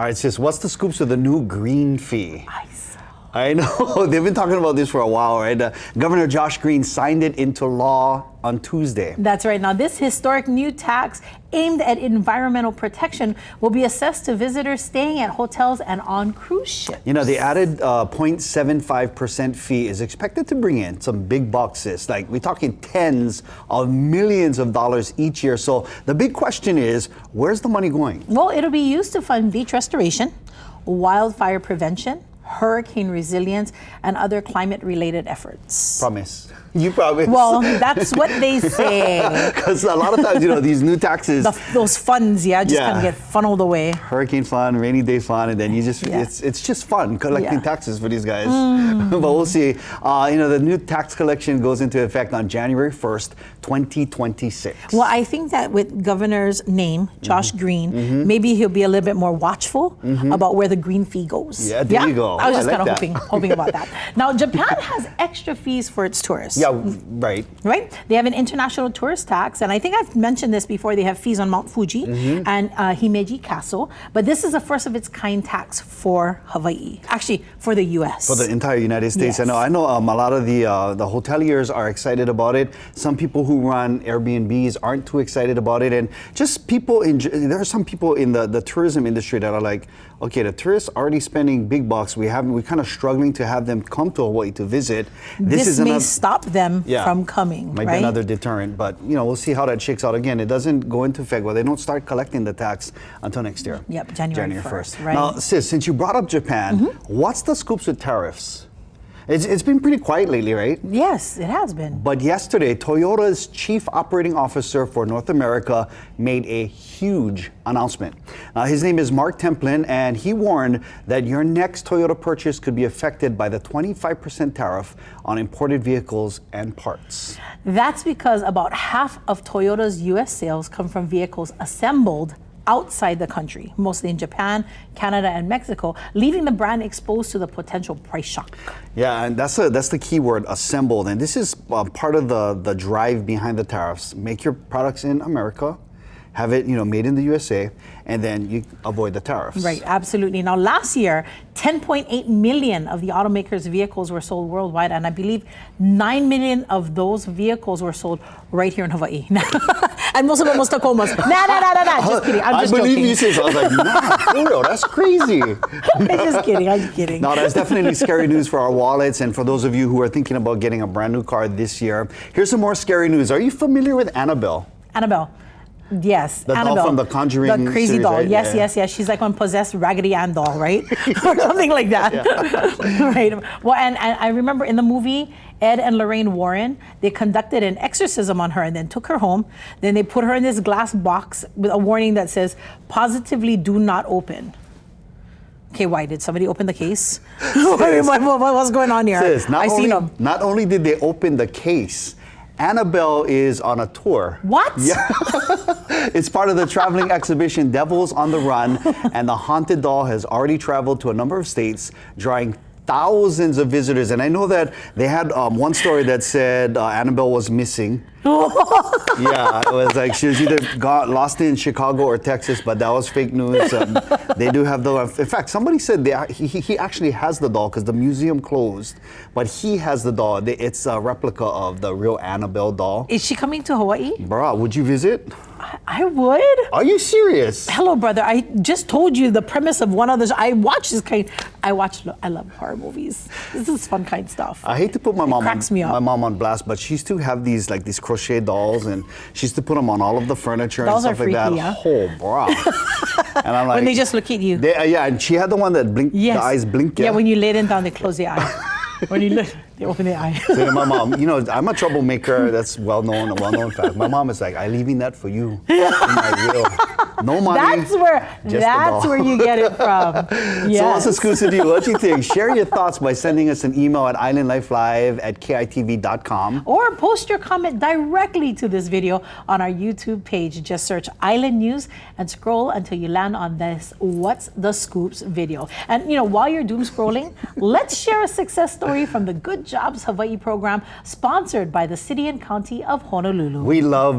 right, sis, what's the scoops with the new green fee? Ice. I know. They've been talking about this for a while, right? Governor Josh Green signed it into law on Tuesday. That's right. Now, this historic new tax aimed at environmental protection will be assessed to visitors staying at hotels and on cruise ships. You know, the added 0.75% fee is expected to bring in some big boxes. Like, we're talking tens of millions of dollars each year. So the big question is, where's the money going? Well, it'll be used to fund beach restoration, wildfire prevention, hurricane resilience, and other climate-related efforts. Promise. You promise. Well, that's what they say. Because a lot of times, you know, these new taxes... those funds, kind of get funneled away. Hurricane fund, rainy day fund, and then you just, it's just fun collecting taxes for these guys. But we'll see. You know, the new tax collection goes into effect on January 1st, 2026. Well, I think that with Governor's name, Josh Green, maybe he'll be a little bit more watchful about where the green fee goes. Yeah, there you go. I was just kind of hoping about that. Now, Japan has extra fees for its tourists. Yeah, right. Right? They have an international tourist tax, and I think I've mentioned this before. They have fees on Mount Fuji and Himeji Castle, but this is a first of its kind tax for Hawaii. Actually, for the U.S. For the entire United States. Yes. I know a lot of the hoteliers are excited about it. Some people who run Airbnbs aren't too excited about it, and just people there are some people in the tourism industry that are like, okay, the tourists already spending big bucks. We're kind of struggling to have them come to Hawaii to visit. This may stop them from coming. Might be another deterrent, but you know, we'll see how that shakes out. Again, it doesn't go into effect. Well, they don't start collecting the tax until next year. Yep, January 1st. Right. Now, sis, since you brought up Japan, what's the scoops with tariffs? It's been pretty quiet lately, right? Yes, it has been. But yesterday, Toyota's chief operating officer for North America made a huge announcement. Now, his name is Mark Templin, and he warned that your next Toyota purchase could be affected by the 25% tariff on imported vehicles and parts. That's because about half of Toyota's U.S. sales come from vehicles assembled outside the country, mostly in Japan, Canada, and Mexico, leaving the brand exposed to the potential price shock. Yeah, and that's the key word, assembled. And this is part of the drive behind the tariffs. Make your products in America, have it, made in the USA, and then you avoid the tariffs. Right, absolutely. Now, last year, 10.8 million of the automaker's vehicles were sold worldwide, and I believe 9 million of those vehicles were sold right here in Hawaii. And most of them was Tacomas. Nah, just kidding. I'm just joking. I believe you, sis. I was like, nah, for real, that's crazy. I'm just kidding. No, that's definitely scary news for our wallets, and for those of you who are thinking about getting a brand new car this year. Here's some more scary news. Are you familiar with Annabelle? Annabelle. Yes, the Annabelle, doll from the Conjuring the crazy series, doll. right? Yes. She's like one possessed Raggedy Ann doll, right? Or something like that. Right. Well, and I remember in the movie, Ed and Lorraine Warren, they conducted an exorcism on her and then took her home. Then they put her in this glass box with a warning that says, "Positively do not open." Okay, why? Did somebody open the case? What's going on here? Sis, not only did they open the case, Annabelle is on a tour. What? Yeah. It's part of the traveling exhibition Devils on the Run, and the haunted doll has already traveled to a number of states, drawing thousands of visitors. And I know that they had one story that said Annabelle was missing. Yeah, it was like she was either lost in Chicago or Texas, but that was fake news. They do have the. In fact, somebody said he actually has the doll because the museum closed, but he has the doll. It's a replica of the real Annabelle doll. Is she coming to Hawaii? Bruh, would you visit? I would. Are you serious? Hello, brother. I just told you the premise of one of those. I love horror movies. This is fun kind of stuff. I hate to put my mom on blast, but she used to have these crochet dolls, and she used to put them on all of the furniture dolls and stuff freaky, like that. Yeah? Oh, bro. And I'm like, when they just look at you. And she had the one that blinked. Yes. The eyes blink. Yeah, when you lay them down, they close their eye. When you look, they open their eye. So my mom, I'm a troublemaker. That's a well-known fact. My mom is like, I'm leaving that for you in my will. No money. That's where you get it from. Yes. So what's the scoop with you? What do you think? Share your thoughts by sending us an email at islandlifelive@kitv.com. Or post your comment directly to this video on our YouTube page. Just search Island News and scroll until you land on this What's the Scoops video. And while you're doom scrolling, let's share a success story from the Good Jobs Hawaii program sponsored by the City and County of Honolulu. We love